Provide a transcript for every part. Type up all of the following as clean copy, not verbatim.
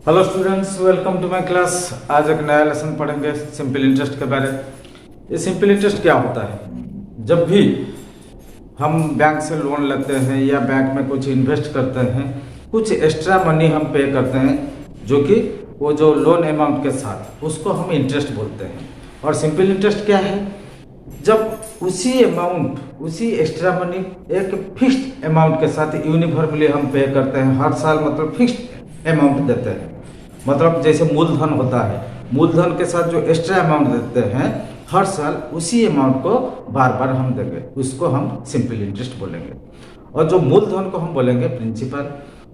Hello students, welcome to my class. आज एक नया लेसन पढ़ेंगे सिंपल इंटरेस्ट के बारे में। ये सिंपल इंटरेस्ट क्या होता है? जब भी हम बैंक से लोन लेते हैं या बैंक में कुछ इन्वेस्ट करते हैं, कुछ एक्स्ट्रा मनी हम पे करते हैं, जो कि वो जो लोन अमाउंट के साथ उसको हम इंटरेस्ट बोलते हैं। और सिंपल इंटरेस्ट क्या है? जब उसी अमाउंट, उसी एक्स्ट्रा मनी एक फिक्स्ड अमाउंट के साथ यूनिफॉर्मली हम पे करते हैं हर साल, मतलब फिक्स्ड अमाउंट देते हैं। मतलब जैसे मूलधन होता है, मूलधन के साथ जो एक्स्ट्रा अमाउंट देते हैं हर साल, उसी अमाउंट को बार बार हम देंगे, उसको हम सिंपल इंटरेस्ट बोलेंगे। और जो मूलधन को हम बोलेंगे प्रिंसिपल।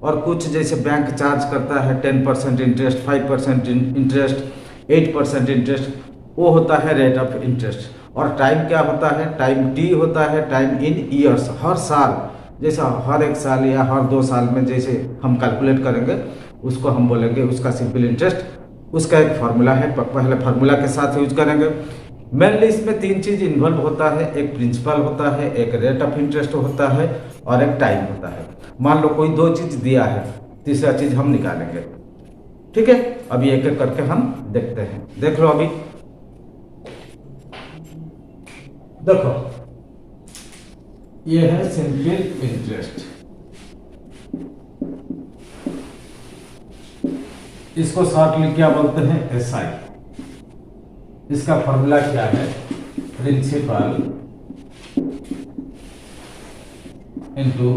और कुछ जैसे बैंक चार्ज करता है 10% इंटरेस्ट, 5% इंटरेस्ट, 8% इंटरेस्ट, वो होता है रेट ऑफ इंटरेस्ट। और टाइम क्या होता है? टाइम टी होता है, टाइम इन ईयर्स, हर साल, जैसा हर एक साल या हर 2 साल में जैसे हम कैलकुलेट करेंगे उसको हम बोलेंगे उसका सिंपल इंटरेस्ट। उसका एक फार्मूला है, पहले फार्मूला के साथ यूज करेंगे। मेनली इसमें 3 चीज इन्वॉल्व होता है, एक प्रिंसिपल होता है, एक रेट ऑफ इंटरेस्ट होता है और एक टाइम होता है। मान लो कोई 2 चीज दिया है, तीसरा चीज हम निकालेंगे। ठीक है, अभी एक एक करके हम देखते हैं। देख लो, अभी देखो, ये है सिंपल इंटरेस्ट। इसको शॉर्टली क्या बोलते हैं? एसआई। इसका फॉर्मूला क्या है? Principal into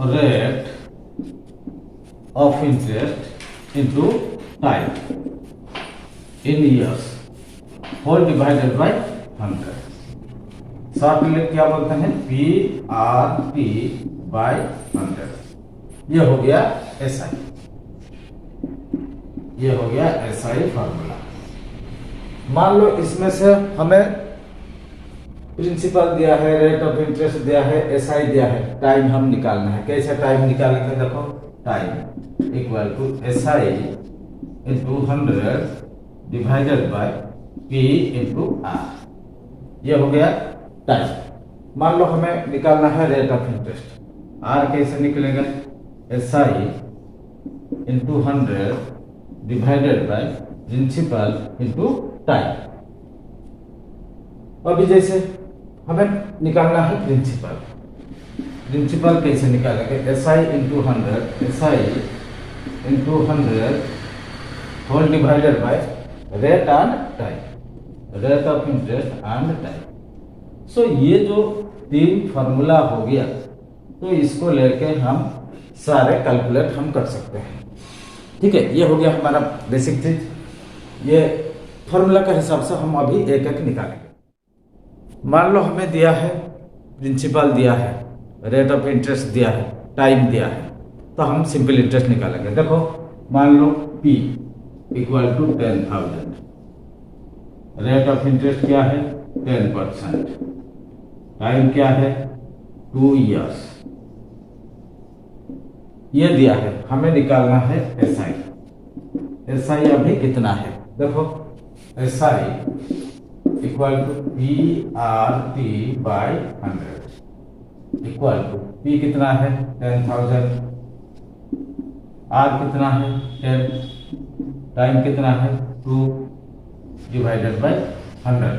rate of interest into time in years whole divided by 100। Shortly क्या बोलते हैं? PRT by 100। ये हो गया एसआई, ये हो गया एसआई फार्मूला। मान लो इसमें से हमें प्रिंसिपल दिया है, रेट ऑफ इंटरेस्ट दिया है, एसआई दिया है, टाइम हम निकालना है। कैसे टाइम निकालेंगे? देखो, time equal to SI into 100 divided by P into R. ये हो गया टाइम। मान लो हमें निकालना है रेट ऑफ इंटरेस्ट। आर कैसे निकलेगा? SI into 100 divided by principal into time. अभी जैसे हमें निकालना है प्रिंसिपल, प्रिंसिपल कैसे निकालेंगे? SI into 100, SI into 100 whole divided by rate and time, rate of interest and time. So ये जो 3 फार्मूला हो गया, तो इसको लेके हम सारे कैलकुलेट हम कर सकते हैं। ठीक है, ये हो गया हमारा बेसिक चीज। ये फॉर्मूला के हिसाब से हम अभी एक एक निकालेंगे। मान लो हमें दिया है, प्रिंसिपल दिया है, रेट ऑफ इंटरेस्ट दिया है, टाइम दिया है, तो हम सिंपल इंटरेस्ट निकालेंगे। देखो, मान लो P equal to 10,000, rate of interest क्या है? 10%, टाइम क्या है? 2 ईयर्स। ये दिया है, हमें निकालना है एसआई। एसआई अभी कितना है? देखो, SI equal to PRT by 100 equal to P कितना है? 10,000, R कितना है? 10, टाइम कितना है? 2 डिवाइडेड बाय 100।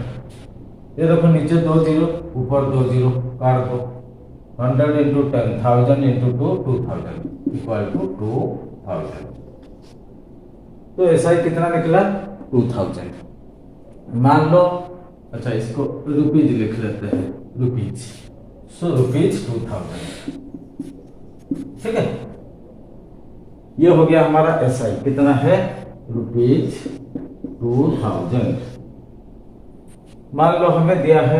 ये देखो, नीचे 2 जीरो, ऊपर 2 जीरो काट दो। 100 इंटू 10,000 इंटू 2, 2,000 इक्वल टू 2,000। तो ऐसा ही कितना निकला? 2,000। मान लो, अच्छा इसको रुपीज लिख लेते हैं, रुपीज। So rupees 2,000। ठीक है, ये हो गया हमारा एसआई। कितना है? रुपीज 2,000। मान लो हमें दिया है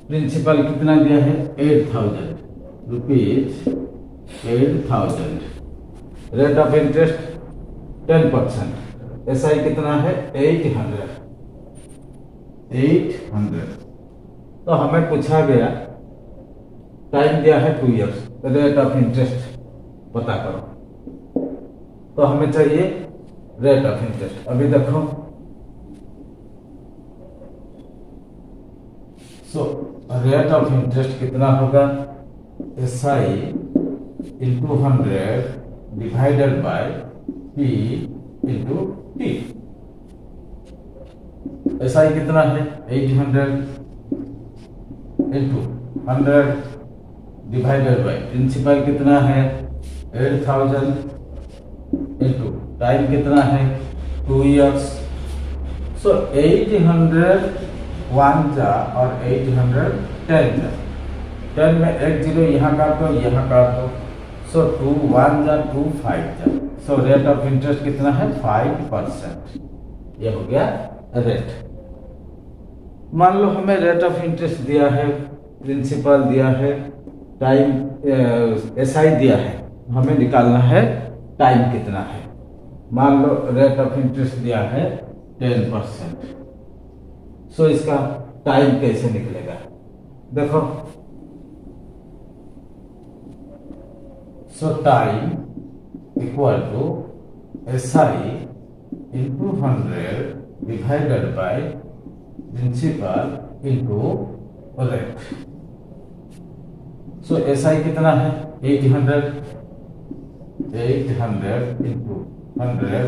प्रिंसिपल, कितना दिया है? 8,000, rupees 8,000। Rate of interest 10%, SI कितना है? 800। तो हमें पूछा गया, टाइम दिया है 2 ईयर्स, रेट ऑफ इंटरेस्ट पता करो। तो हमें चाहिए रेट ऑफ इंटरेस्ट। अभी देखो, रेट ऑफ इंटरेस्ट कितना होगा? SI into 100 divided by P into T। SI कितना है 800 इंटू 100 डिवाइडेड बाय प्रिंसिपल कितना है 8000 इंटू टाइम कितना है 2 years। सो 800 1 जा और 800 10 जा, 10 में 1 0 यहाँ काट दो यहाँ काट दो। सो 2 1 जा 2 5 जा। सो रेट ऑफ इंटरेस्ट कितना है 5%। ये हो गया रेट। मान लो हमें रेट ऑफ इंटरेस्ट दिया है, प्रिंसिपल दिया है, टाइम SI दिया है, हमें निकालना है टाइम कितना है। मान लो रेट ऑफ इंटरेस्ट दिया है 10%। सो इसका टाइम कैसे निकलेगा देखो। So time equal to SI into 100 divided by principal into rate. So SI कितना है 800 इंटू 100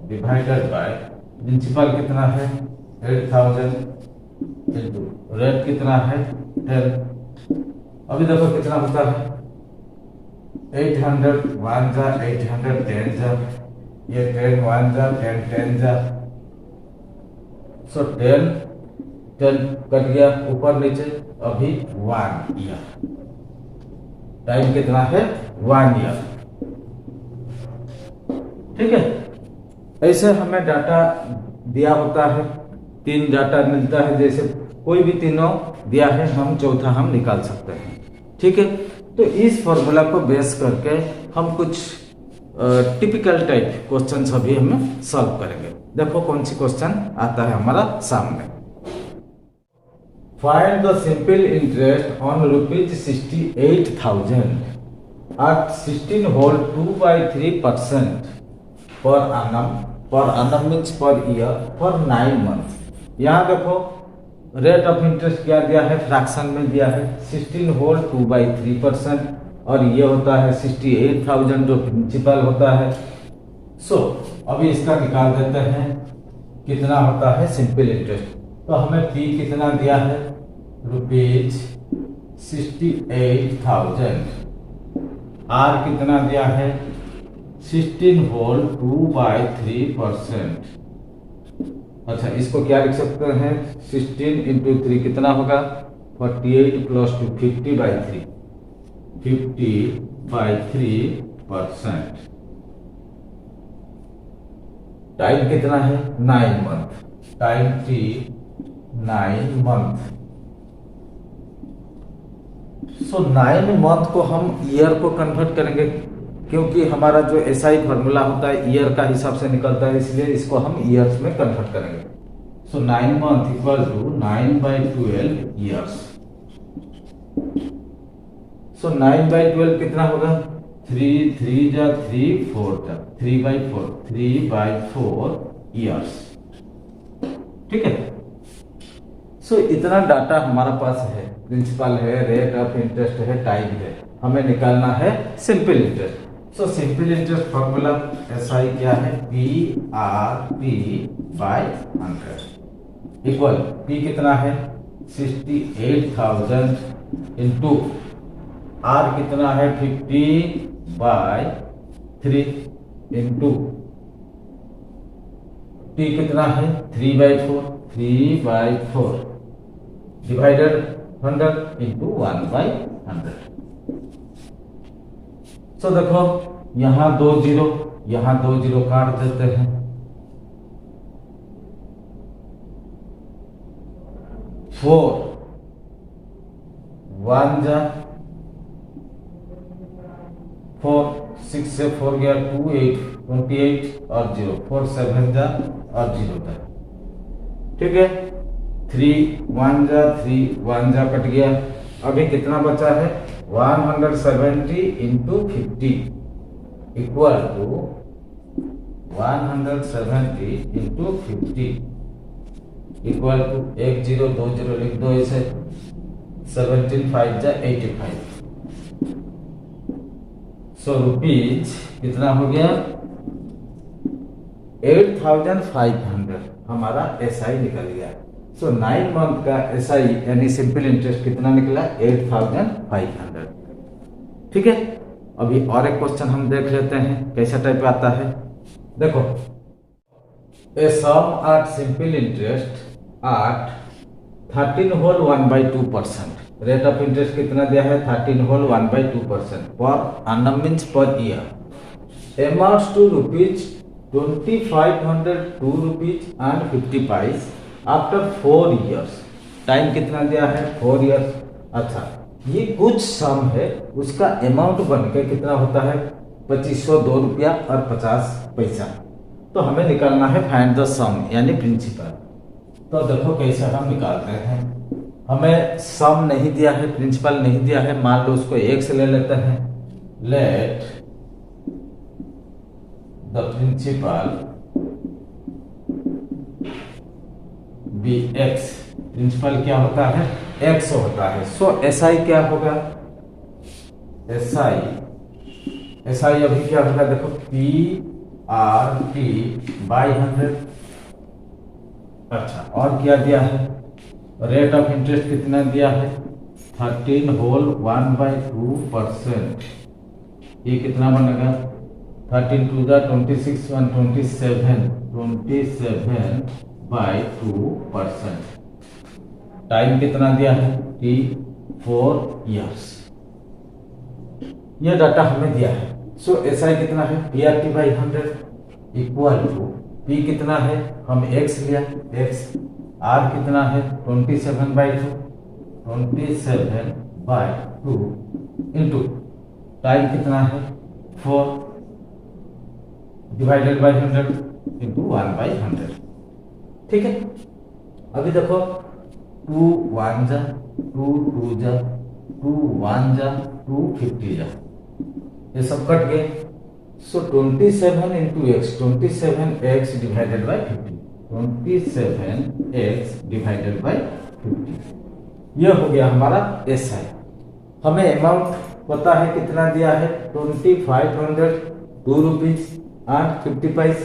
डिवाइडेड बाय प्रिंसिपल कितना है 8000 इंटू रेट कितना है 10। अभी देखो कितना होता है 800 1 जा 800 10 जा, ये 10 1 जा 10 10 जा। सो 10 10 कट गया ऊपर नीचे, अभी 1 ईयर। टाइम कितना है 1 ईयर। ठीक है, ऐसे हमें डाटा दिया होता है, 3 डाटा मिलता है, जैसे कोई भी तीनों दिया है हम चौथा हम निकाल सकते हैं। ठीक है, तो इस फॉर्मूला को बेस करके हम कुछ टिपिकल टाइप क्वेश्चन अभी हम सॉल्व करेंगे। देखो कौन सी क्वेश्चन आता है हमारा सामने। Find the simple interest on ₹68,000 at 16 whole 2/3% per annum means per year for 9 months। यहाँ देखो रेट ऑफ इंटरेस्ट क्या दिया है, फ्रैक्शन में दिया है 16 होल 2/3%, और ये होता है 68,000 जो प्रिंसिपल होता है। सो अभी इसका निकाल देते हैं कितना होता है सिंपल इंटरेस्ट। तो हमें P कितना दिया है ₹68,000, R कितना दिया है 16 होल 2/3%। अच्छा, इसको क्या लिख सकते हैं 16 इंटू 3 कितना होगा 48 प्लस 2 50/3 50/3%। टाइम कितना है 9 मंथ, टाइम T 9 मंथ। सो 9 मंथ को हम ईयर को कन्वर्ट करेंगे, क्योंकि हमारा जो SI फॉर्मूला होता है ईयर का हिसाब से निकलता है, इसलिए इसको हम ईयर्स में कन्वर्ट करेंगे। सो 9 मंथ इक्वल टू 9/12 ईयर्स। सो 9/12 कितना होगा 3 3 जा 3 4 जा 3/4 ईयर्स। ठीक है, सो इतना डाटा हमारा पास है, प्रिंसिपल है, रेट ऑफ इंटरेस्ट है, टाइम है, हमें निकालना है simple interest. So simple interest formula SI क्या है PRP/100 इक्वल P कितना है 68,000 इंटू R कितना है 50/3 इंटू T कितना है 3/4 डिवाइडेड 100 इंटू 1/100। सो देखो यहाँ 2 0 यहाँ 2 0 काट देते हैं। 4 1 जा 4 6 से 4 गया 2 8 28 और 0 4 7 जा और 0 था। ठीक है, 3 1 जा 3 1 जा कट गया। अभी कितना बचा है 170 into 50 equal to 170 into 50 equal to 1 0 2 0 लिख दो इसे 17 5 जा 85। सो रुपीज कितना हो गया 8500 हमारा SI निकल गया। सो 9 मंथ का SI यानी सिंपल इंटरेस्ट कितना निकला 8500। ठीक है, अभी और एक क्वेश्चन हम देख लेते हैं कैसा टाइप आता है। देखो, a sum at simple interest at 13 whole 1/2%। Rate of interest कितना दिया है 13 होल 1/2% पर annum means per year amounts to rupees 2502 rupees and 50 पैस आफ्टर 4 इयर्स। टाइम कितना दिया है 4 इयर्स। अच्छा, ये कुछ सम है, उसका अमाउंट बनकर कितना होता है 2502 रुपया और 50 पैसा। तो हमें निकालना है फाइंड द सम यानी प्रिंसिपल। तो देखो कैसे हम निकालते हैं। हमें सम नहीं दिया है, प्रिंसिपल नहीं दिया है, मान लो उसको एक से ले लेते हैं। Let the principal be x. Principal क्या होता है एक्स होता है। सो एसआई क्या होगा एसआई अभी क्या होगा देखो पी आर टी बाई 100। अच्छा, और क्या दिया है रेट ऑफ इंटरेस्ट कितना दिया है 13 होल 1/2%। ये कितना बनेगा 13 टू द 26 1 27/2%। टाइम कितना दिया है T 4 इयर्स। ये डाटा हमें दिया है। सो SI कितना है PRT by 100 equal to P कितना है हम X लिया X, R कितना है 27/2 इंटू टाइम कितना है 4 डिवाइडेड बाई 100 इंटू 1/100। ठीक है, अभी देखो 2 1 जा 2 2 जा 2 1 जा 2 50 जा, ये सब कट गए। सो 27 into x 27x divided by 50 27x divided by 50। ये हो गया हमारा SI। हमें अमाउंट पता है कितना दिया है 2502 रुपीज एंड 50 पैस।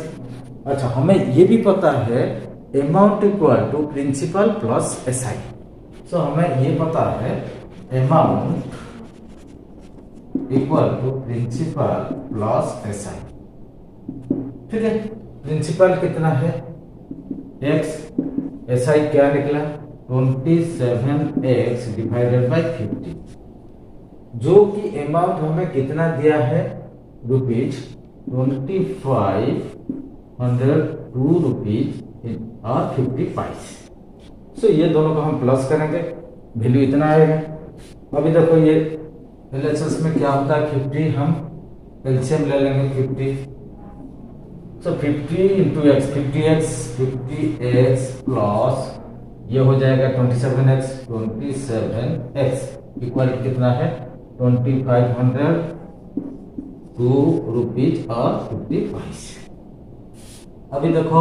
अच्छा, हमें ये भी पता है amount equal to principal plus SI। So हमें ये पता है amount equal to principal plus SI। ठीक है, प्रिंसिपल कितना है x, SI क्या निकला 27x डिवाइडेड बाई 50, जो कि अमाउंट हमें कितना दिया है रुपीज 2502 रुपीज और 50 पैस। सो ये दोनों को हम प्लस करेंगे, वैल्यू इतना आएगा। अभी देखो ये एलएचएस में क्या होता है 50, हम एलसीएम ले लेंगे 50। सो 50 इंटू एक्स 50x प्लस ये हो जाएगा 27x इक्वल कितना है 2502 रुपीज और 50 पैस। अभी देखो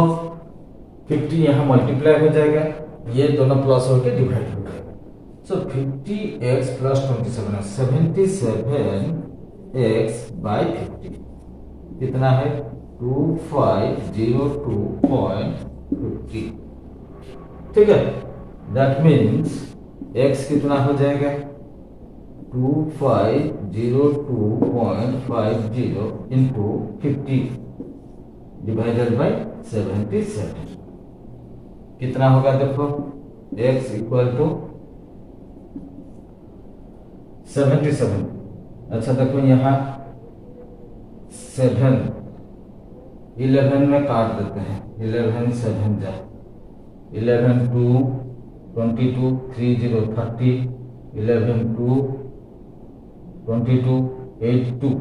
50 यहाँ मल्टीप्लाई हो जाएगा, ये दोनों प्लस होकर डिवाइड हो जाएगा। सो 50x प्लस 27 77x बाई 50 कितना है 2502.50। ठीक है, दैट मीन्स x कितना हो जाएगा 2502.50 इंटू 50 डिवाइडेड बाई 77 कितना होगा देखो x इक्वल टू 77। अच्छा देखो यहाँ 7 11 में काट देते हैं 11 7 जा 11 2 22 3 0 30 11 2 22 82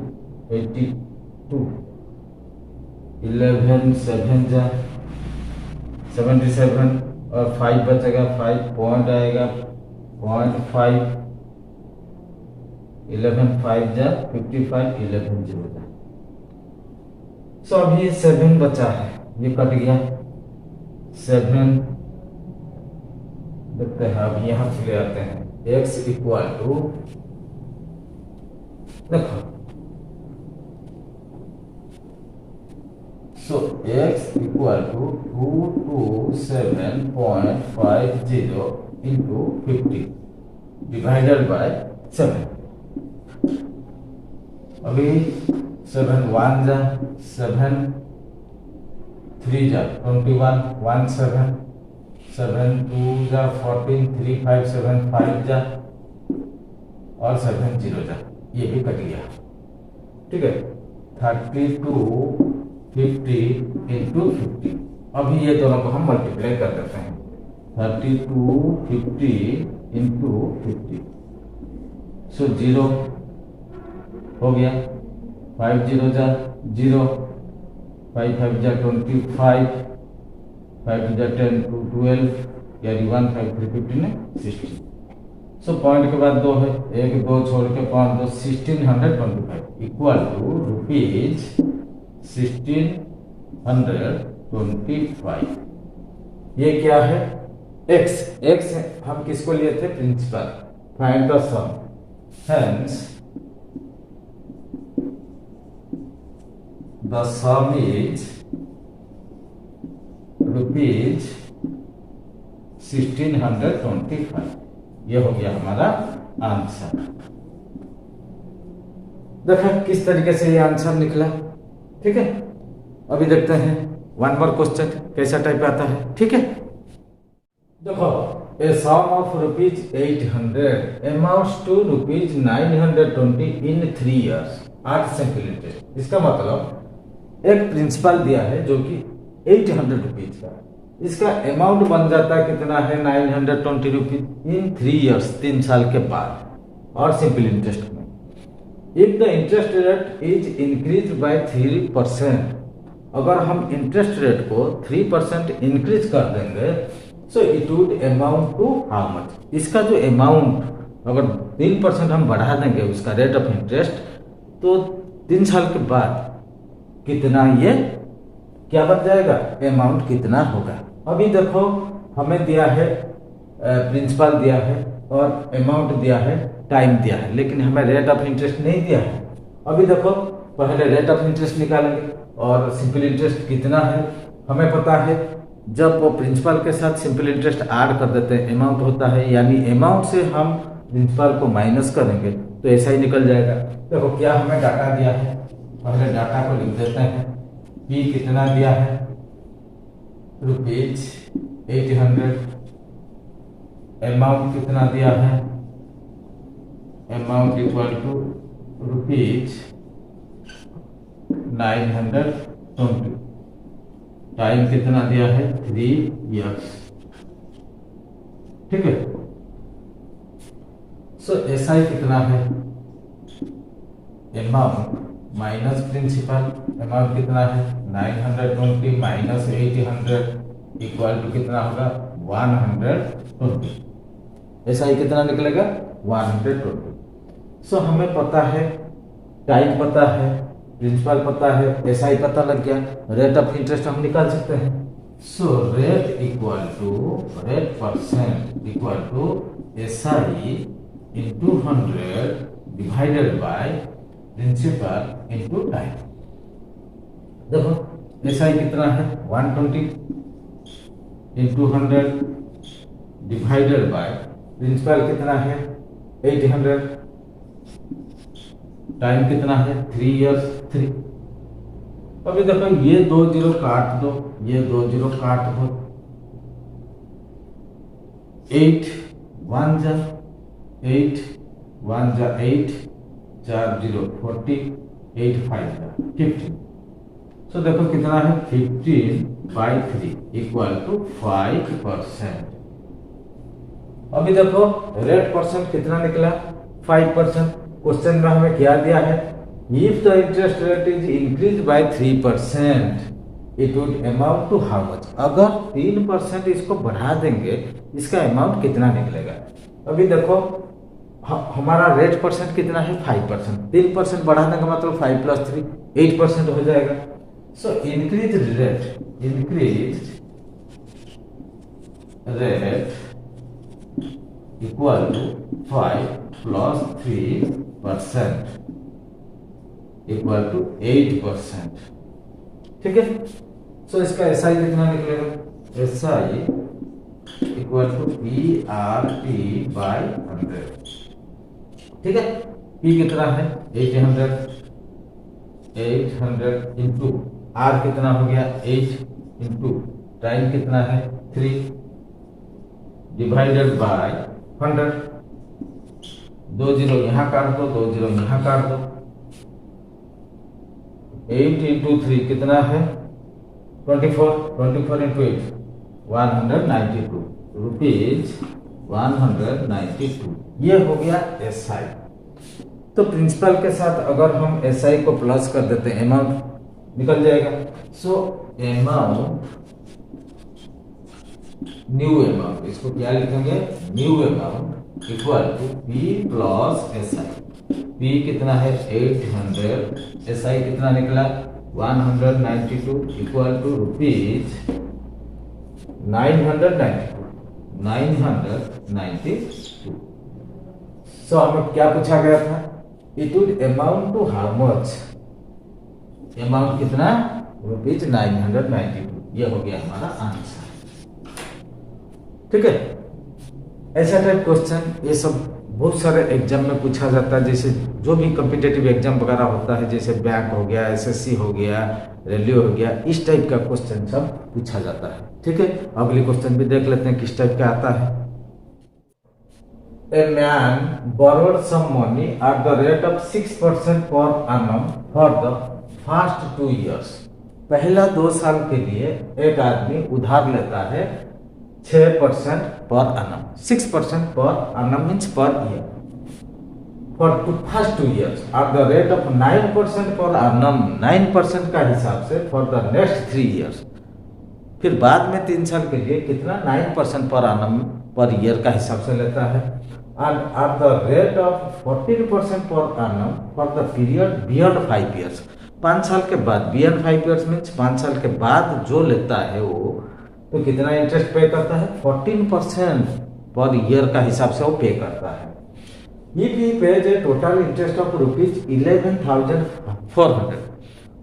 11 7 जा 77 और 5 बचेगा 5 पॉइंट आएगा 0.5 11 5 जा 55 11 0 जा। सो अभी 7 बचा है, ये कट गया 7। देखते हैं अब यहाँ चले आते हैं x इक्वल टू देखो So x equal to 227.50 into 50 divided by 7. अभी 7 1 जा 7 3 जा 21 1 7 7 2 जा 14 3 5 7 5 जा और 7 0 जा, ये भी कट गया। ठीक है, 32 50 इंटू 50। अभी ये दोनों को हम मल्टीप्लाई कर देते हैं। 32 50 इंटू 50, सो 0 हो गया। 5 0 जा 0, 5 5 जा 25, 5 जा 10 2 12, यानी 1 5 3 15 16। सो पॉइंट के बाद 2 है, 1 2 छोड़ के 5 2 1625 इक्वल टू रुपीज 1625। ये क्या है? x। x हम किसको लिए थे? Principal. Find the sum, hence the sum is rupees 1625। ये हो गया हमारा आंसर। देखा किस तरीके से ये आंसर निकला। ठीक है, अभी देखते हैं वन मोर क्वेश्चन कैसा टाइप आता है। ठीक है, देखो, a sum of rupees 800 amounts to rupees 920 in 3 years at simple interest. इसका मतलब एक प्रिंसिपल दिया है जो कि 800 रुपीज का, इसका अमाउंट बन जाता है कितना है? 920 रुपीज इन 3 years, 3 साल के बाद, और सिंपल इंटरेस्ट में। If the interest rate is increase by 3%, अगर हम इंटरेस्ट रेट को 3% इंक्रीज कर देंगे, so it would amount to how much? इसका जो अमाउंट अगर 3% हम बढ़ा देंगे उसका रेट ऑफ इंटरेस्ट, तो 3 साल के बाद कितना ये क्या बन जाएगा? अमाउंट कितना होगा? अभी देखो हमें दिया है प्रिंसिपल दिया है और अमाउंट दिया है, टाइम दिया है, लेकिन हमें रेट ऑफ इंटरेस्ट नहीं दिया है। अभी देखो पहले रेट ऑफ इंटरेस्ट निकालेंगे और सिंपल इंटरेस्ट कितना है हमें पता है। जब वो प्रिंसिपल के साथ सिंपल इंटरेस्ट ऐड कर देते हैं अमाउंट होता है, यानी अमाउंट से हम प्रिंसिपल को माइनस करेंगे तो ऐसा ही निकल जाएगा। देखो क्या हमें डाटा दिया है, पहले डाटा को लिख देते हैं। पी कितना दिया है? रुपीज 800। अमाउंट कितना दिया है? Amount equal to rupees 920। Time कितना दिया है? 3 years। ठीक है, सो एसआई कितना है? Amount minus principal. अमाउंट कितना है? 920 माइनस 800 इक्वल टू कितना होगा? 120। एसआई कितना निकलेगा? 120। सो हमें पता है, टाइम पता है, प्रिंसिपल पता है, एसआई पता लग गया, रेट ऑफ इंटरेस्ट हम निकाल सकते हैं। So rate equal to rate percent equal to SI into 100 divided by principal into time. देखो एसआई कितना है? 120 इंटू 100 डिवाइडेड बाय प्रिंसिपल कितना है? 800। टाइम कितना है? 3 years 3। अभी देखो ये 2 0 काट दो, ये 2 0 काट दो, 8 1 जा 8 1 जा 8, 4 0 40, 8 5 जा 15। सो देखो कितना है? 15/3 इक्वल टू 5%। अभी देखो रेट परसेंट कितना निकला? 5%। क्वेश्चन में हमें क्या दिया है? If the interest rate is increase by 3% it would amount to how much? अगर 3% इसको बढ़ा देंगे इसका अमाउंट कितना निकलेगा? अभी देखो हमारा रेट परसेंट कितना है? 5%। 3% बढ़ा देंगे मतलब 5 + 3 8% हो जाएगा। So increase rate equal to 5 + 3% equal to 8%। ठीक है। सो इसका SI कितना निकलेगा, SI इक्वल टू PRT/100। ठीक है, P कितना है 800 इंटू R कितना हो गया 8 इंटू टाइम कितना है 3 डिवाइडेड बाय 100। 2 जीरो यहाँ काट दो, 2 जीरो यहाँ काट दो। 8 इंटू 3 कितना है 24 इंटू 8 192 रुपीज 192। ये हो गया SI। तो प्रिंसिपल के साथ अगर हम SI को प्लस कर देते हैं अमाउंट निकल जाएगा। सो अमाउंट न्यू अमाउंट, इसको क्या लिखेंगे new amount equal to P plus SI। P कितना है 800, SI कितना निकला 192 इक्वल टू रुपीज 992। सो हमें क्या पूछा गया था, it would amount to how much, amount कितना रुपीज 992। ये हो गया हमारा आंसर। ठीक है, ऐसा टाइप क्वेश्चन ये सब बहुत सारे एग्जाम में पूछा जाता है। जैसे जो भी कॉम्पिटिटिव एग्जाम वगैरह होता है, जैसे बैंक हो गया, SSC हो गया, रेलवे हो गया, इस टाइप का क्वेश्चन सब पूछा जाता है। ठीक है, अगली क्वेश्चन भी देख लेते हैं किस टाइप का आता है। A man borrowed some money at the rate of 6% per annum for the first 2 years। पहला 2 साल के लिए एक आदमी उधार लेता है 6% पर annum। 6% पर annum means per year for first 2 years at the rate of 9% per annum। 9% का हिसाब से for the next 3 years। फिर बाद में 3 साल के लिए कितना 9% पर annum पर ईयर का हिसाब से लेता है। and at the rate of 14% per annum for the period beyond 5 years। 5 साल के बाद, beyond 5 years means 5 साल के बाद जो लेता है वो तो कितना इंटरेस्ट पे करता है 14% पर ईयर का हिसाब से वो पे करता है। If he pays a total interest of rupees 11,400।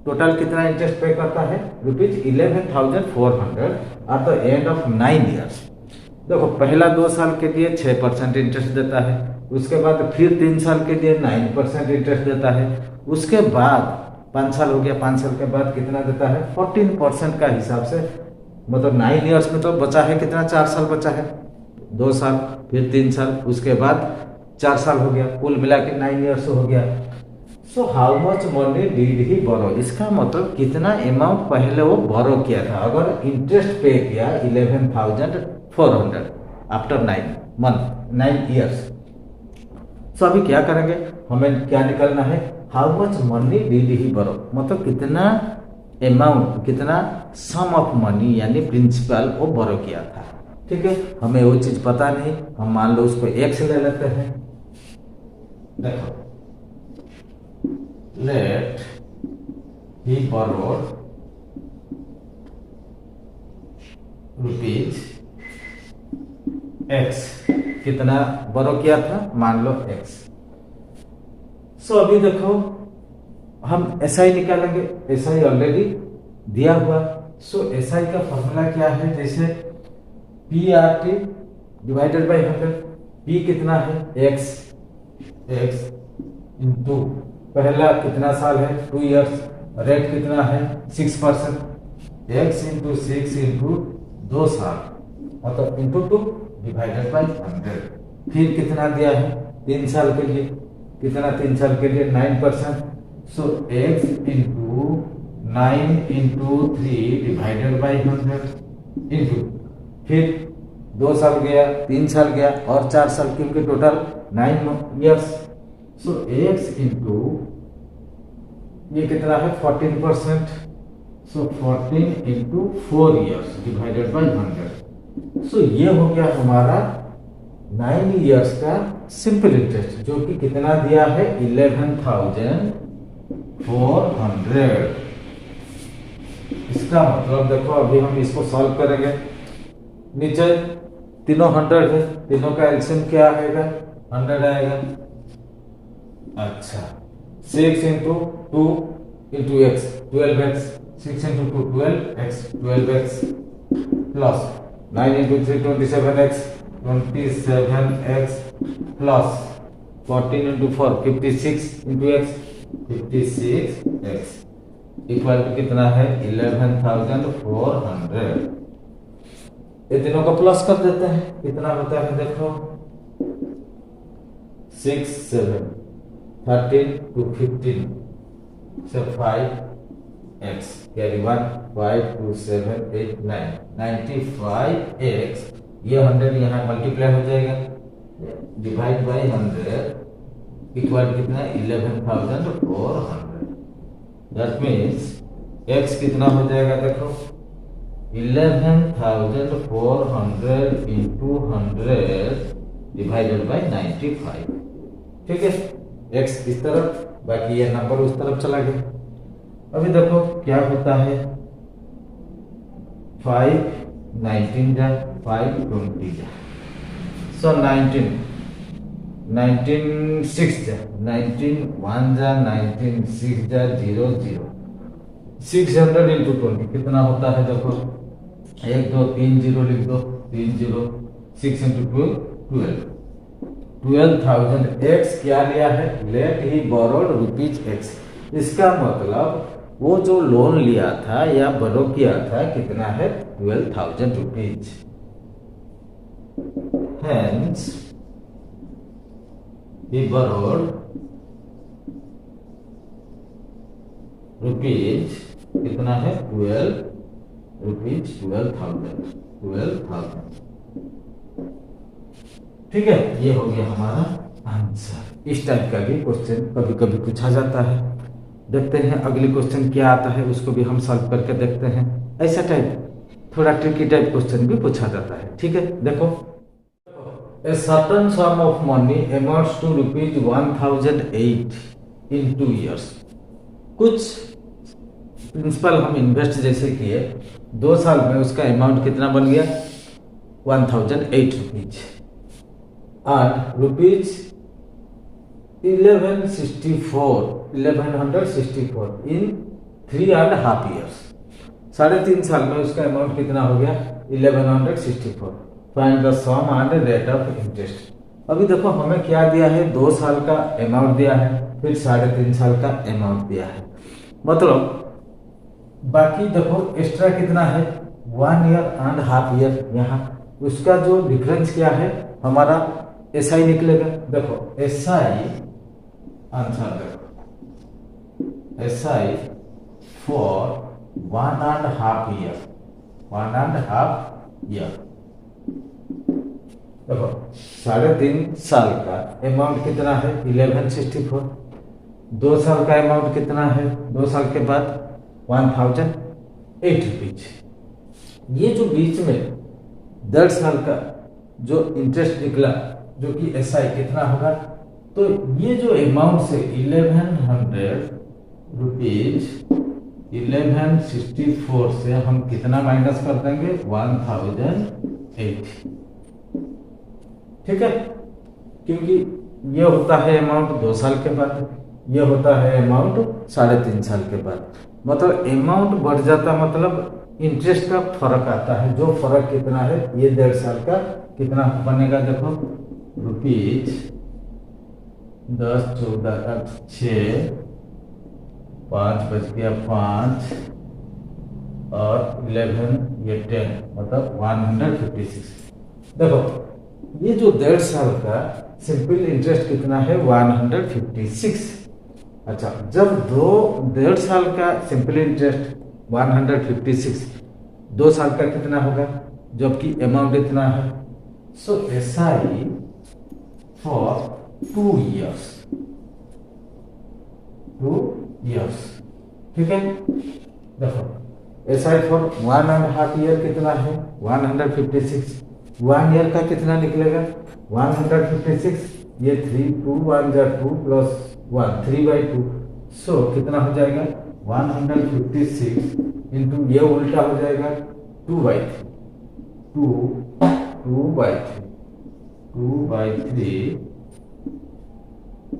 Total कितना इंटरेस्ट पे करता है rupees 11,400 at the end of 9 years। देखो पहला 2 साल के लिए 6% इंटरेस्ट देता है, उसके बाद फिर 3 साल के लिए 9% इंटरेस्ट देता है, उसके बाद 5 साल हो गया, 5 साल के बाद कितना देता है 14% का हिसाब से। मतलब 9 इयर्स में तो बचा है कितना 4 साल बचा है, 2 साल फिर 3 साल उसके बाद 4 साल हो गया, कुल मिला के 9 इयर्स हो गया। So how much money did he borrow, इसका मतलब कितना अमाउंट पहले वो बोरो किया था। अगर इंटरेस्ट पे किया 11,400 आफ्टर 9 ईयर्स। सो अभी क्या करेंगे, हमें क्या निकलना है how much money did he borrow, मतलब कितना अमाउंट, कितना सम ऑफ मनी यानी प्रिंसिपल वो बोरो किया था। ठीक है, हमें वो चीज पता नहीं, हम मान लो उसको x ले लेते हैं। देखो लेट ही बोरोड रुपीज x, कितना बोरो किया था मान लो x। सो अभी देखो हम SI निकालेंगे, SI ऑलरेडी दिया हुआ। सो SI का फॉर्मूला क्या है, जैसे PRT डिवाइडेड बाई 100। P कितना है x इंटू पहला कितना साल है 2 इयर्स, रेट कितना है 6%, x इंटू 6 इंटू 2 साल मतलब इंटू 2 डिवाइडेड बाई 100। फिर कितना दिया है 3 साल के लिए, कितना 3 साल के लिए 9%। सो x into 9 into 3 divided by 100 into फिर 2 साल गया, 3 साल गया और 4 साल, क्योंकि टोटल 9 इयर्स। सो x इंटू ये कितना है 14%। सो 14 इंटू 4 इयर्स डिवाइडेड बाई 100। सो ये हो गया हमारा 9 इयर्स का सिंपल इंटरेस्ट, जो कि कितना दिया है 11,400। इसका मतलब देखो अभी हम इसको सॉल्व करेंगे, नीचे तीनों 100 है, तीनों का एलसीएम क्या आएगा 100 आएगा। अच्छा 6 into 2 into x 12x, 6 into 2 12x 12x plus 9 into 3 27x 27x plus 14 into 4 56 into x 56x equal to कितना है 11,400। ये तीनों का प्लस कर देते हैं, कितना होता है देखो 6 7 13 to 15 से 5x कैरी 1 5 2 7 8 9 95x। ये 100 यहाँ मल्टीप्लाई हो जाएगा, डिवाइड बाई 100 इक्वल कितना 11,400। दैट मीन्स x कितना हो जाएगा देखो 11,400 इंटू 100 डिवाइडेड बाई 95। ठीक है, x इस तरफ, बाकी ये नंबर उस तरफ चला गया। अभी देखो क्या होता है 5 19 जा 5 20 जा, सो 19 6 जा 19 1 जा 19 6 जा 0 0 600 इंटू 20 कितना होता है देखो 1 2 3 0 लिख दो 3 0 6 इंटू 2 12,000 x क्या लिया है लेट ही बोरोड रुपीज x। इसका मतलब वो जो लोन लिया था या बोरो किया था कितना है 12,000 rupees. Hence he borrowed rupees कितना है 12,000। ठीक है, ये हो गया हमारा आंसर। इस टाइप का भी क्वेश्चन कभी कभी पूछा जाता है। देखते हैं अगली क्वेश्चन क्या आता है, उसको भी हम सॉल्व करके देखते हैं। ऐसा टाइप थोड़ा ट्रिकी टाइप क्वेश्चन भी पूछा जाता है। ठीक है, देखो A certain sum of money amounts to rupees 1,008 in 2 years। कुछ प्रिंसिपल हम इन्वेस्ट जैसे किए 2 साल में, उसका अमाउंट कितना बन गया 1,008 रुपीज और रुपीज 1164 इन 3.5 years। 3.5 साल में उसका अमाउंट कितना हो गया 1164। Find the sum and rate of interest. अभी देखो हमें क्या दिया है 2 साल का अमाउंट दिया है, फिर 3.5 साल का अमाउंट दिया है, मतलब बाकी देखो एक्स्ट्रा कितना है 1 year and half year। यहाँ उसका जो डिफरेंस क्या है हमारा SI निकलेगा। देखो SI आंसर देखो SI फॉर 1.5 year 1.5 year। देखो 3.5 साल का अमाउंट कितना है 1164। 2 साल का अमाउंट कितना है 2 साल के बाद 1,008 रुपीज। ये जो बीच में 1.5 साल का जो इंटरेस्ट निकला जो कि SI कितना होगा, तो ये जो अमाउंट से 1100 रुपीज 1164 से हम कितना माइनस कर देंगे 1,008। ठीक है, क्योंकि ये होता है अमाउंट 2 साल के बाद, ये होता है अमाउंट 3.5 साल के बाद। मतलब अमाउंट बढ़ जाता मतलब इंटरेस्ट का फर्क आता है, जो फर्क कितना है ये 1.5 साल का कितना बनेगा देखो रुपीज 10 14 6 5 बच गया 5 और 11 ये 10 मतलब 156। देखो ये जो 1.5 साल का सिंपल इंटरेस्ट कितना है 156। अच्छा, जब 1.5 साल का सिंपल इंटरेस्ट 156 2 साल का कितना होगा जबकि अमाउंट इतना है, सो SI फॉर 2 years 2 years। ठीक है, देखो SI फॉर 1.5 year कितना है 156। 1 year का कितना निकलेगा 156, ये 3 2 1 जा 2 प्लस 1 3/2, सो कितना हो जाएगा 156 इंटू ये उल्टा हो जाएगा 2/3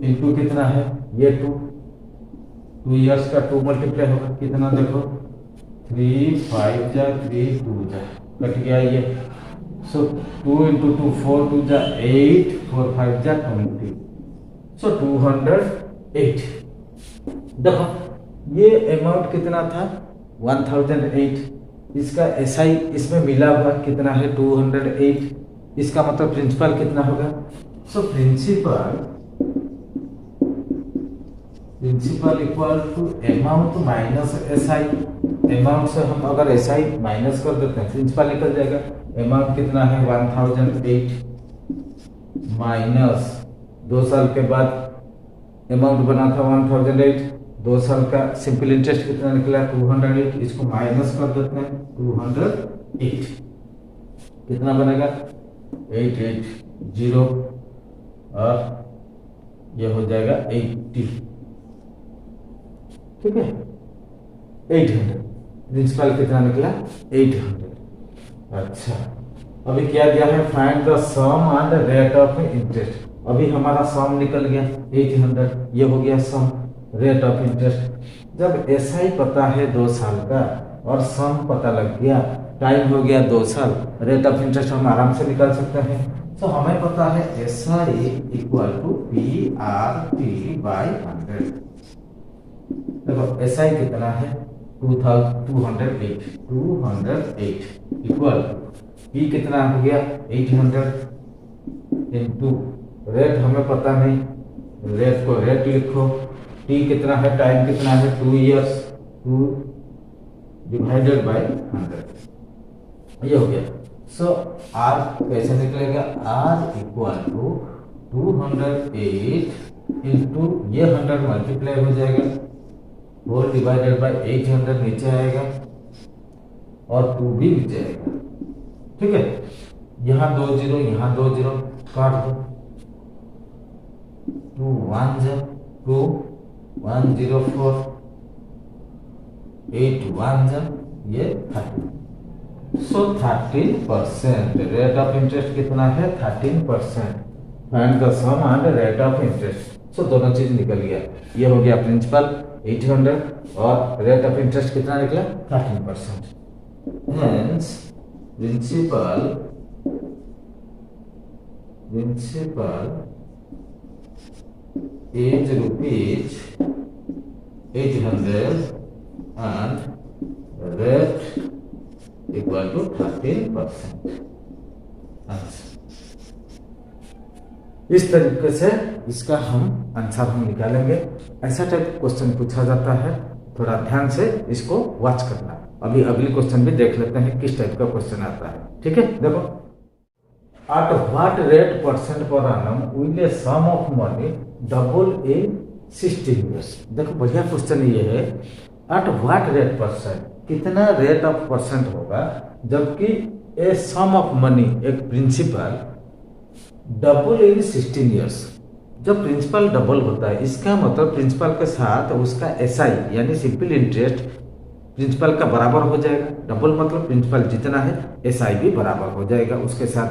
इंटू कितना है ये 2 इयर्स का 2 मल्टीप्लाई होगा कितना देखो 3 5 जा 3 2 जा कट गया ये। सो 2 × 2 4 2 जा 8 4 5 जा 20। सो 208। देखो ये अमाउंट कितना था 1008। इसका एसआई इसमें मिला हुआ कितना है 208। इसका मतलब प्रिंसिपल कितना होगा। So principal equal to amount minus SI. Amount से हम अगर एसआई माइनस कर देते हैं प्रिंसिपल निकल जाएगा। अमाउंट कितना है 1008 माइनस 2 साल के बाद अमाउंट बना था 1008। 2 साल का सिंपल इंटरेस्ट कितना निकला 208। इसको माइनस कर देते हैं 208 कितना बनेगा 880 और ये हो जाएगा 80। ठीक है 800। प्रिंसिपल कितना निकला 800। अच्छा अभी क्या दिया है find the sum and rate of interest. अभी हमारा सम निकल गया 800। ये हो गया सम रेट ऑफ इंटरेस्ट। जब एसआई पता है 2 साल का और सम पता लग गया टाइम हो गया 2 साल रेट ऑफ इंटरेस्ट हम आराम से निकाल सकते हैं। तो हमें पता है एसआई इक्वल टू PRT/100। देखो एसआई कितना है 208 इक्वल पी कितना हो गया 800 इंटू रेट हमें पता नहीं रेट को रेट लिखो। टी कितना है टाइम कितना है 2 इयर्स 2 डिवाइडेड बाय 100 ये हो गया। सो आर कैसे निकलेगा आर इक्वल टू 208 इंटू ये 100 मल्टीप्लाई हो जाएगा 4 डिवाइडेड बाय 800 नीचे आएगा और 2 भी नीचे आएगा। ठीक है यहाँ 2 0 यहाँ 2 0 काट दो 2 1 2 104 8 1 ये 30। सो 13% रेट ऑफ इंटरेस्ट कितना है 13%। Find the sum and rate of interest. So दोनों चीज निकल गया। ये हो गया प्रिंसिपल 800 और रेट ऑफ इंटरेस्ट कितना निकला 13%। Hence principal is rupees 800 and rate equal to 13%। इस तरीके से इसका हम आंसर हम निकालेंगे। ऐसा टाइप क्वेश्चन पूछा जाता है थोड़ा ध्यान से इसको वॉच करना। अभी अगली क्वेश्चन भी देख लेते हैं किस टाइप का क्वेश्चन आता है। ठीक है देखो at what rate percent per annum will a sum of money double in 16 years। देखो बढ़िया क्वेश्चन ये है at what rate percent कितना रेट ऑफ परसेंट होगा जबकि ए सम ऑफ मनी एक प्रिंसिपल डबल इन 16 इयर्स। जब प्रिंसिपल डबल होता है इसका मतलब प्रिंसिपल के साथ उसका एसआई यानी सिंपल इंटरेस्ट प्रिंसिपल का बराबर हो जाएगा। डबल मतलब प्रिंसिपल जितना है एसआई भी बराबर हो जाएगा उसके साथ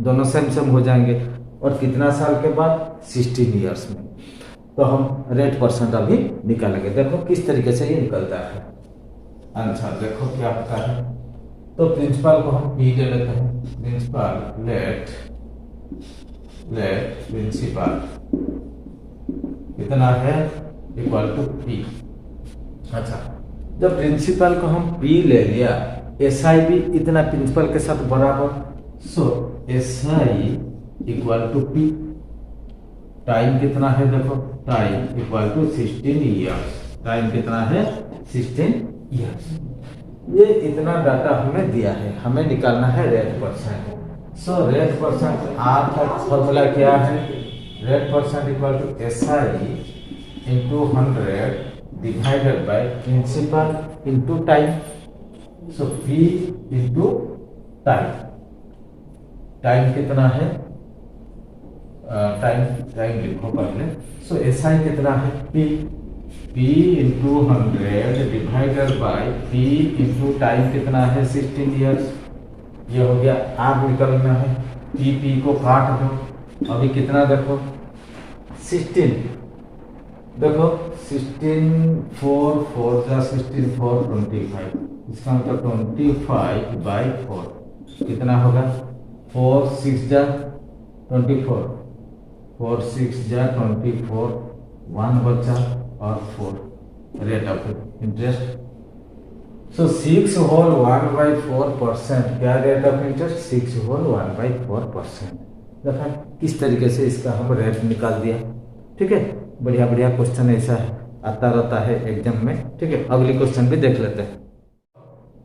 दोनों सेम हो जाएंगे। और कितना साल के बाद 16 इयर्स में। तो हम रेट परसेंट अभी निकालेंगे। देखो किस तरीके से ये निकलता है आंसर। देखो क्या होता है तो प्रिंसिपल को हम पी ले लेते हैं। प्रिंसिपल लेट प्रिंसिपल कितना है इक्वल टू पी। अच्छा जब प्रिंसिपल को हम पी ले लिया एसआई भी इतना प्रिंसिपल के साथ बराबर। So SI equal to P. Time कितना है देखो time equal to 16 years. Time कितना है 16 इयर्स। ये इतना डाटा हमें दिया है हमें निकालना है rate percent. So rate percent R का फॉर्मूला क्या है rate percent equal to SI into 100 divided by principal into time. So P into time. Time कितना है टाइम लिखो पहले। सो एसआई कितना है P into 100 divided by P into time कितना है 16 इयर्स। ये हो गया आर निकलना है पी को काट दो। अभी कितना देखो 16 देखो 16 4 4 16 4 25 इसका मतलब 25/4 कितना होगा? 4 6 जा 24, 4 6 जा 24, 1 बचा और 4 rate of interest. So 6 whole 1/4%, क्या रेट ऑफ इंटरेस्ट? 6 होल 1/4%। देखा किस तरीके से इसका हम रेट निकाल दिया। ठीक है, बढ़िया बढ़िया क्वेश्चन ऐसा आता रहता है एग्जाम में। ठीक है, अगली क्वेश्चन भी देख लेते हैं।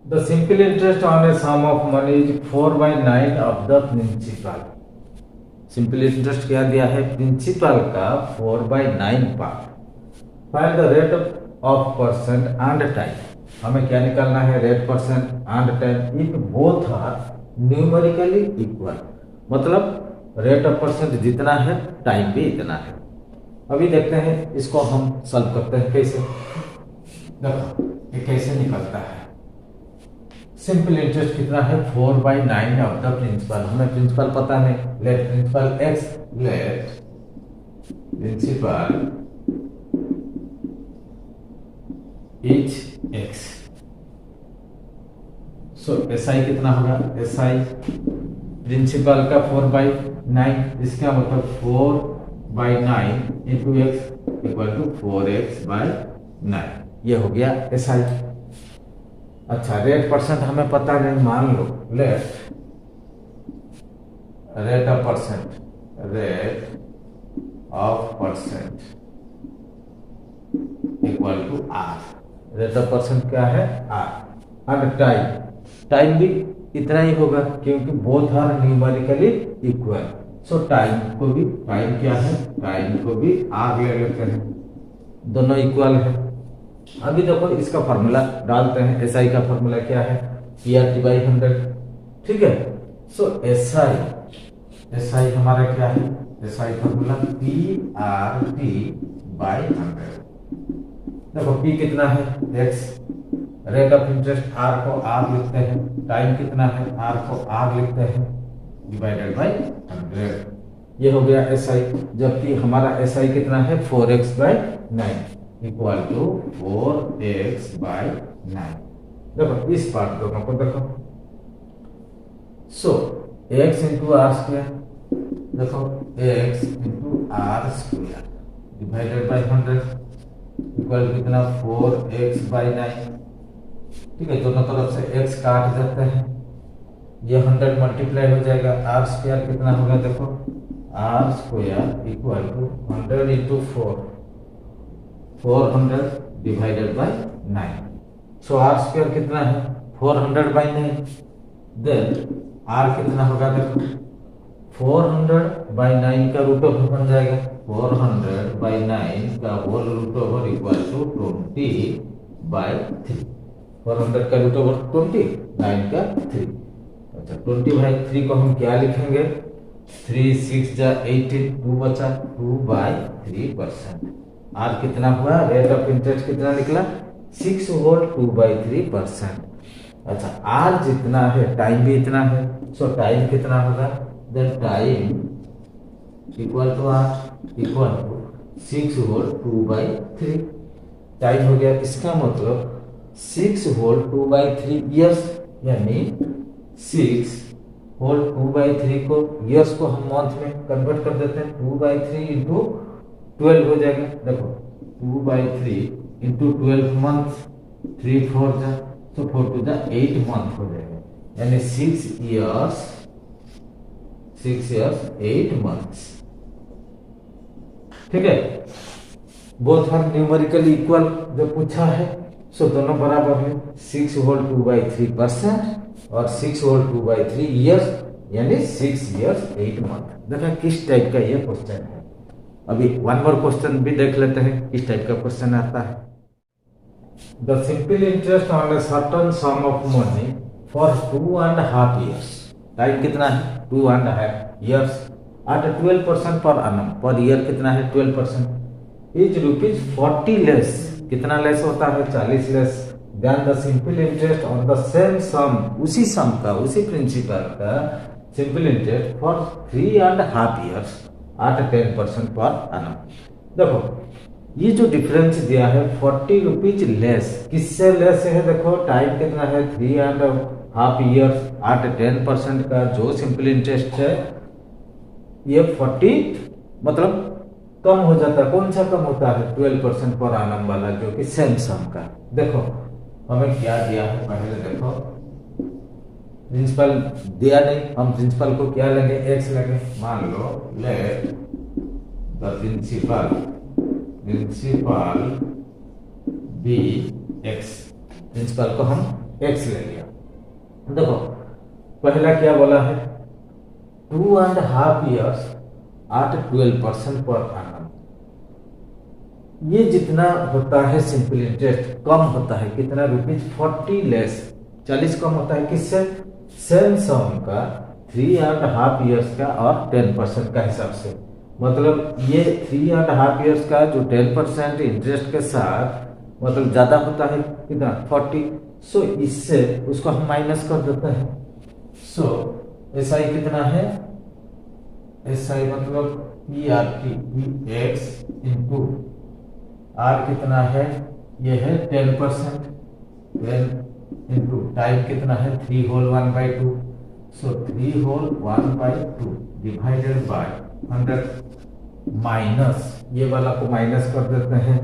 The simple interest on a sum of money is 4/9 of the principal. Simple interest क्या दिया है? प्रिंसिपल का 4/9 part. Find the rate of percent and time. हमें क्या निकालना है? Rate, percent and time if both are numerically equal. मतलब rate of percent जितना है, टाइम भी इतना है। अभी देखते हैं इसको हम सॉल्व करते हैं कैसे। देखो ये कैसे निकलता है। सिंपल इंटरेस्ट कितना है? 4/9 ऑफ द प्रिंसिपल। हमें प्रिंसिपल पता है, let principal x, let principal is x. So SI कितना होगा? एसआई प्रिंसिपल का 4/9, इसका मतलब 4/9 into x equal to 4x/9। ये हो गया एसआई। अच्छा, रेट परसेंट हमें पता नहीं, मान लो let rate of percent equal to R. Rate of percent क्या है? आर। और टाइम भी इतना ही होगा क्योंकि both are numerically equal. So time क्या है? टाइम को भी आर ले लेते हैं, दोनों इक्वल है। अभी देखो इसका फॉर्मूला डालते हैं। एसआई का फॉर्मूला क्या है? PRT/100। ठीक है, सो एसआई हमारा क्या है? SI formula PRT/100। देखो P कितना है? x। Rate of interest R को R लिखते हैं, टाइम कितना है? R को R लिखते हैं, डिवाइडेड बाय 100। ये हो गया SI। जबकि हमारा SI कितना है? 4x/9 equal to 4x/9। देखो इस पार्ट दोनों को देखो। So x into R square, देखो x into R square divided by 100 इक्वल कितना? 4x/9। ठीक है, दोनों तरफ से x काट देते हैं, ये 100 मल्टीप्लाई हो जाएगा। आर स्क्वायर कितना होगा? देखो R square equal to 100 into 400 divided by 9। So R square कितना है? 400/9। देन आर कितना होगा? देखो 400/9 का रूट ओवर बन जाएगा। 400/9 का whole root over equal to 20/3। 400 का रूट ओवर 20, 9 का 3। अच्छा, 20/3 को हम क्या लिखेंगे? 3 6 जा 18, 2 बचा, 2/3%। आर कितना हुआ? रेट ऑफ इंटरेस्ट कितना निकला? 6 होल 2/3%। अच्छा, आर जितना है टाइम भी इतना है। सो टाइम कितना होगा? Then time equal to R equal to 6 whole 2/3। Time हो गया, इसका मतलब 6 होल 2/3 ईयर्स, यानी 6 होल 2/3 को ईयर्स को हम मंथ में कन्वर्ट कर देते हैं। 2/3 इंटू 12 हो जाएगा। देखो 2/3 इंटू 12 मंथ, 3 4 जा, तो 4 2 जा 8 मंथ हो जाएगा, यानी 6 इयर्स 8 मंथ्स। ठीक है, बोथ आर न्यूमेरिकली इक्वल जो पूछा है, सो दोनों बराबर है। 6 होल 2/3% और 6 होल 2/3 ईयर्स, यानी 6 इयर्स 8 मंथ। देखा किस टाइप का ये क्वेश्चन है। अभी वन मोर क्वेश्चन भी देख लेते हैं किस टाइप का क्वेश्चन आता है। The simple interest on a certain some of money for 2.5 years। Time कितना है? 2.5 years at 12% पर annum। पर ईयर कितना है? 12%। Is ₹40 less. कितना लेस होता है? 40 less than the simple interest on the same sum. उसी सम का, उसी प्रिंसिपल का simple interest for 3.5 years at 10% पर annum। देखो ये जो डिफरेंस दिया है 40 रुपीज लेस, किससे लेस है? देखो टाइम कितना है, 3.5 ईयर्स एट 10% का जो सिंपल इंटरेस्ट है ये 40 मतलब कम हो जाता है। कौन सा कम होता है? 12% पर आनम वाला, जो कि सेम सम का। देखो हमें क्या दिया है, पहले देखो प्रिंसिपल दिया नहीं, हम प्रिंसिपल को क्या लेंगे? एक्स लेंगे। मान लो let the principal be x, principal को हम एक्स ले लिया। देखो पहला क्या बोला है? 2.5 ईयर्स एट 12% पर annum। ये जितना होता है सिंपल इंटरेस्ट कम होता है कितना? रुपीज 40 लेस, 40 कम होता है किससे? सेम सम का 3.5 ईयर्स का और 10% का हिसाब से। मतलब ये 3.5 ईयर्स का जो 10% इंटरेस्ट के साथ मतलब ज्यादा होता है कितना? 40। सो इससे उसको हम माइनस कर देते हैं। सो एस आई कितना है? एस आई मतलब पी एक्स इंटू आर कितना है? ये है 10%, 10 इंटू टाइम कितना है? 3 whole 1/2। So 3 whole 1/2 divided by 100 minus, ये वाला को माइनस कर देते हैं,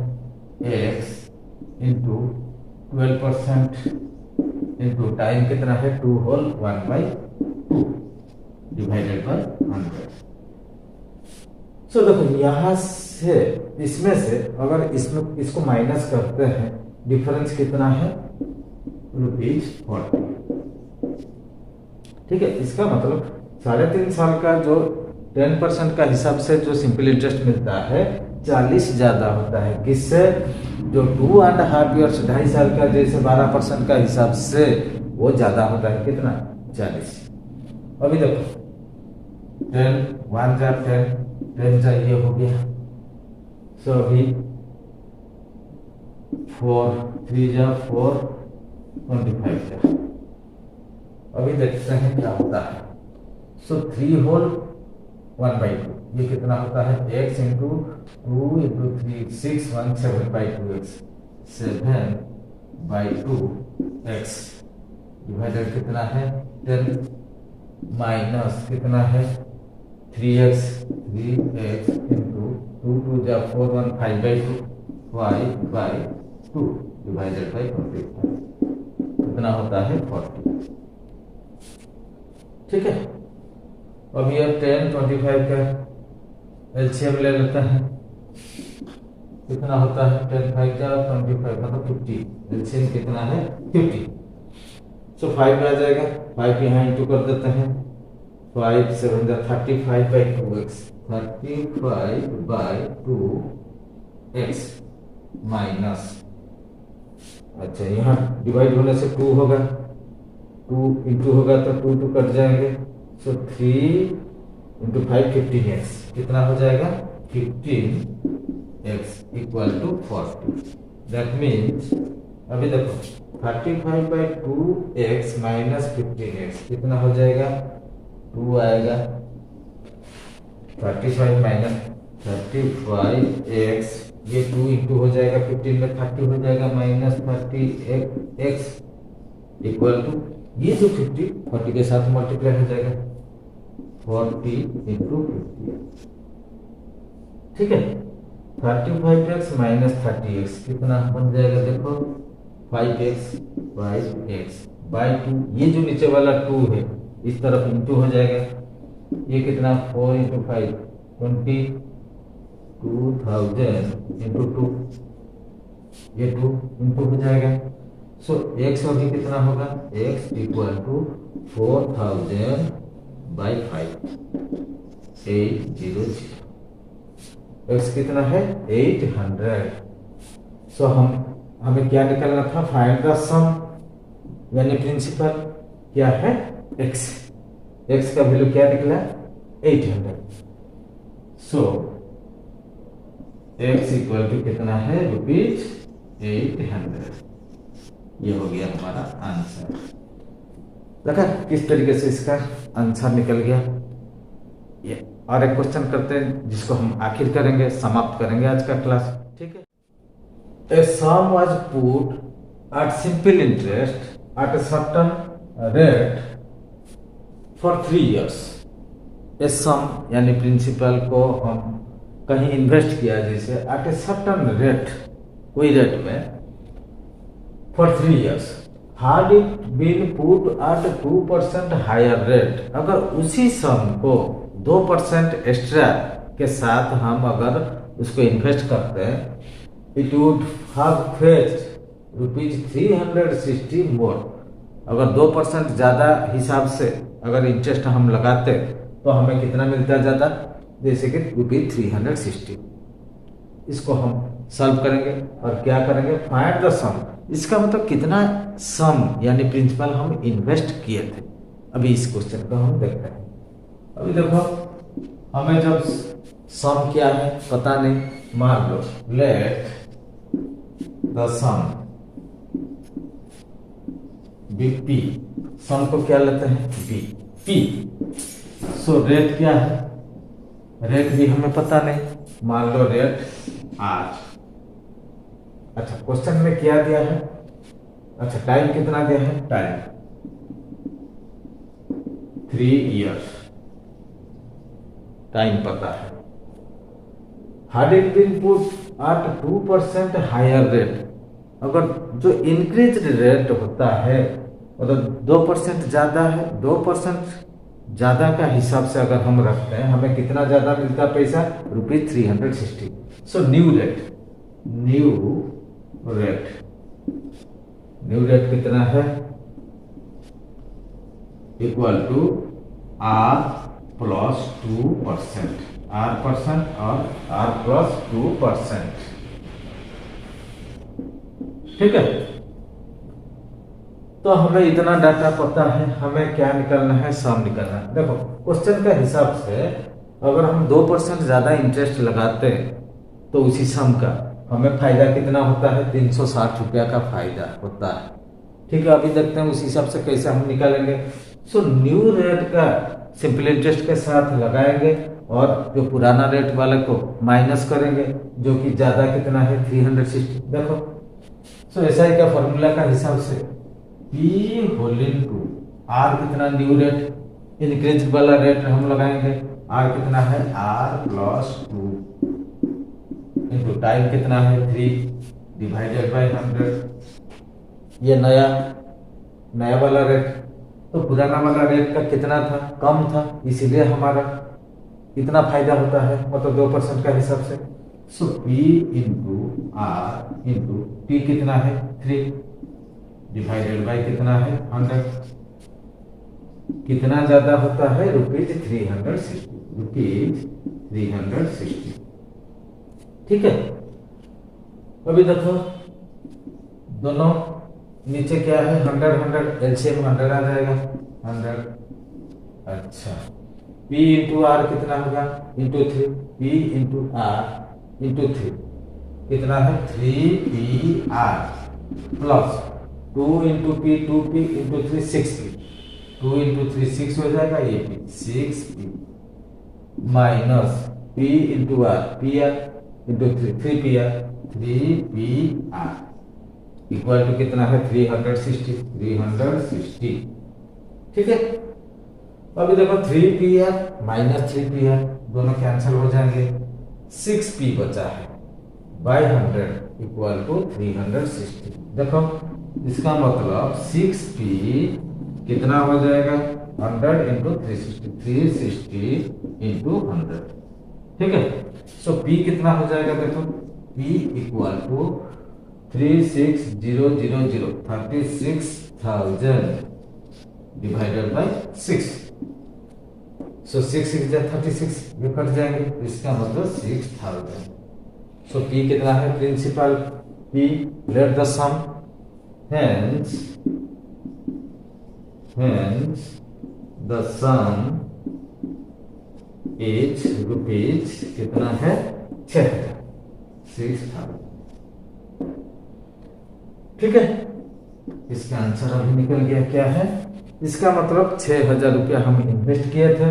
एक्स इंटू 12% इंटू टाइम कितना है? 2 होल 1/2 डिवाइडेड बाय 100। सो देखो यहाँ से इसमें से अगर इसमें इसको माइनस करते हैं, डिफरेंस कितना है? रुपीज 40। ठीक है, इसका मतलब 3.5 साल का जो 10% का हिसाब से जो सिंपल इंटरेस्ट मिलता है 40 ज्यादा होता है किससे? जो 2.5 ईयर्स 2.5 साल का जैसे 12% का हिसाब से वो ज्यादा होता है कितना? 40। अभी देखो 10 1 जा 10 10 जा ये हो गया। सो अभी 4 3 जा 4 25 जा। अभी देखते हैं क्या होता है। सो 3 होल 1/2 ये कितना होता है? x into 2 into 3 6 1 7/2 x 7/2 x divided कितना है? 10 माइनस कितना है? 3x इंटू 2 2 जा 4 1 5/2 5/2 डिवाइडेड बाई 25 कितना होता है? 40। ठीक है, अब ये 10 25 का एलसीएम ले लेते हैं, कितना होता है? 10 5 का 25 मतलब 50, एलसीएम कितना है? 50। सो 5 आ जाएगा, 5 यहाँ इंटू कर देते हैं, 5 7 जा 35/2x 35/2 x माइनस, अच्छा यहाँ डिवाइड होने से 2 होगा, 2 इंटू होगा तो 2 2 कट जाएंगे। सो 3 इंटू 5 15x कितना हो जाएगा? 15x equal to 40। That means अभी देखो 35/2x माइनस 15x कितना हो जाएगा? 2 आएगा। 35 माइनस 35x ये 2 इंटू हो जाएगा 15 में 30 हो जाएगा माइनस 30x इक्वल टू ये जो 40 के साथ मल्टीप्लाई हो जाएगा 40 इंटू 50। ठीक है, 35x माइनस 30x कितना बन जाएगा? देखो 5x बाई 2, ये जो नीचे वाला 2 है इस तरफ इंटू हो जाएगा, ये कितना? 4 इंटू 5 20,000 इंटू 2, ये 2 इंटू हो जाएगा। सो x अभी कितना होगा? x equal to 4000 by 5 800। x कितना है? 800। सो हमें क्या निकालना था? फाइंड द सम, यानी प्रिंसिपल क्या है? x का वैल्यू क्या निकला? 800। सो x इक्वल टू कितना है? रुपीज 800। ये हो गया हमारा आंसर। देखा किस तरीके से इसका आंसर निकल गया। ये और एक क्वेश्चन करते हैं जिसको हम आखिर करेंगे, समाप्त करेंगे आज का क्लास। ठीक है। A sum was put at simple interest at a certain rate for 3 years. A sum यानी प्रिंसिपल को हम कहीं इन्वेस्ट किया जैसे at a certain rate, कोई रेट में for 3 years. Had it been put at 2% higher rate, अगर उसी सम को 2% एक्स्ट्रा के साथ हम अगर उसको इन्वेस्ट करते हैं, it would have fetched ₹360 more. अगर 2% ज़्यादा हिसाब से अगर इंटरेस्ट हम लगाते तो हमें कितना मिलता ज़्यादा, जैसे कि ₹360. इसको हम सॉल्व करेंगे और क्या करेंगे, फाइंड द सम. इसका मतलब कितना सम यानी प्रिंसिपल हम इन्वेस्ट किए थे. अभी इस क्वेश्चन को हम देखते हैं. अभी देखो हमें जब सम क्या है पता नहीं, मान लो let the sum be P. Sum को क्या लेते हैं बी पी. सो रेट क्या है, रेट भी हमें पता नहीं, मान लो रेट आर. अच्छा क्वेश्चन में क्या दिया है, अच्छा टाइम कितना दिया है, टाइम 3 years, टाइम पता है. Had it been put at 2% higher rate, अगर जो इंक्रीज रेट होता है मतलब 2% ज़्यादा है, 2% ज़्यादा का हिसाब से अगर हम रखते हैं हमें कितना ज़्यादा मिलता है पैसा, ₹360. सो न्यू रेट कितना है, equal to R plus 2%, R% और R प्लस 2%. ठीक है, तो हमें इतना डाटा पता है, हमें क्या निकालना है, सम निकालना है. देखो क्वेश्चन के हिसाब से अगर हम 2% ज़्यादा इंटरेस्ट लगाते हैं तो उसी सम का हमें फायदा कितना होता है, ₹360 का फायदा होता है. ठीक है, अभी देखते हैं उस हिसाब से कैसे हम निकालेंगे. सो न्यू रेट का सिंपल इंटरेस्ट के साथ लगाएंगे और जो पुराना रेट वाले को माइनस करेंगे, जो कि ज़्यादा कितना है 360. देखो सो ऐसा ही का फॉर्मूला का हिसाब से P होल इनटू R कितना, न्यू रेट इंक्रीज वाला रेट हम लगाएंगे, R कितना है R प्लस 2 इंटू टाइम कितना है 3 डिवाइडेड बाय 100. ये नया वाला रेट, तो पुराना वाला रेट का कितना था, कम था, इसीलिए हमारा इतना फायदा होता है, मतलब 2% का हिसाब से. सो P into R into P कितना है 3 डिवाइडेड बाय कितना है 100. कितना ज्यादा होता है, ₹360. ठीक है, अभी देखो दोनों नीचे क्या है, 100 एलसीएम 100 आ जाएगा 100. अच्छा P इंटू R कितना होगा, into 3, P into R into 3 कितना है 3PR plus 2 into P 2P into 3 6P. 2 into 3 6 हो जाएगा, ये P 6P minus P into R PR into 3PR 3PR equal to कितना है 360. ठीक है, अभी देखो 3PR माइनस 3PR दोनों कैंसिल हो जाएंगे, 6P बचा है बाय 100 इक्वल टू 360. देखो इसका मतलब 6P कितना हो जाएगा, 100 इंटू 360 इंटू 100. ठीक है, सो P कितना हो जाएगा, देखो P equal to 36000 36,000 divided by 6. So 6 6 36, ये कट जाएंगे, इसका मतलब 6000. सो P कितना है, principal P, let the sum, hence the sum is rupees कितना है 6,000. ठीक है, इसका आंसर अभी निकल गया. क्या है इसका मतलब, 6,000 रुपया हम इन्वेस्ट किए थे.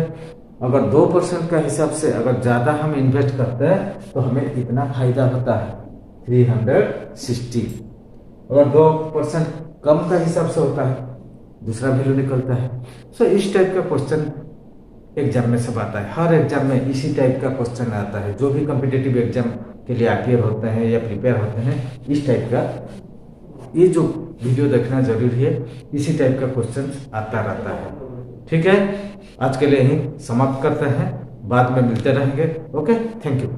अगर 2% का हिसाब से अगर ज़्यादा हम इन्वेस्ट करते हैं तो हमें इतना फायदा होता है. 360। अगर 2% कम का हिसाब से होता है दूसरा वैल्यू निकलता है। सो इस टाइप का क्वेश्चन एग्जाम में सब आता है, हर एग्जाम में इसी टाइप का क्वेश्चन आता है। जो भी कॉम्पिटिटिव एग्जाम के लिए अपियर होते हैं या प्रिपेयर होते हैं, इस टाइप का ये जो वीडियो देखना जरूरी है, इसी टाइप का क्वेश्चन आता रहता है। ठीक है, आज के लिए यही समाप्त करते हैं, बाद में मिलते रहेंगे। Okay, thank you.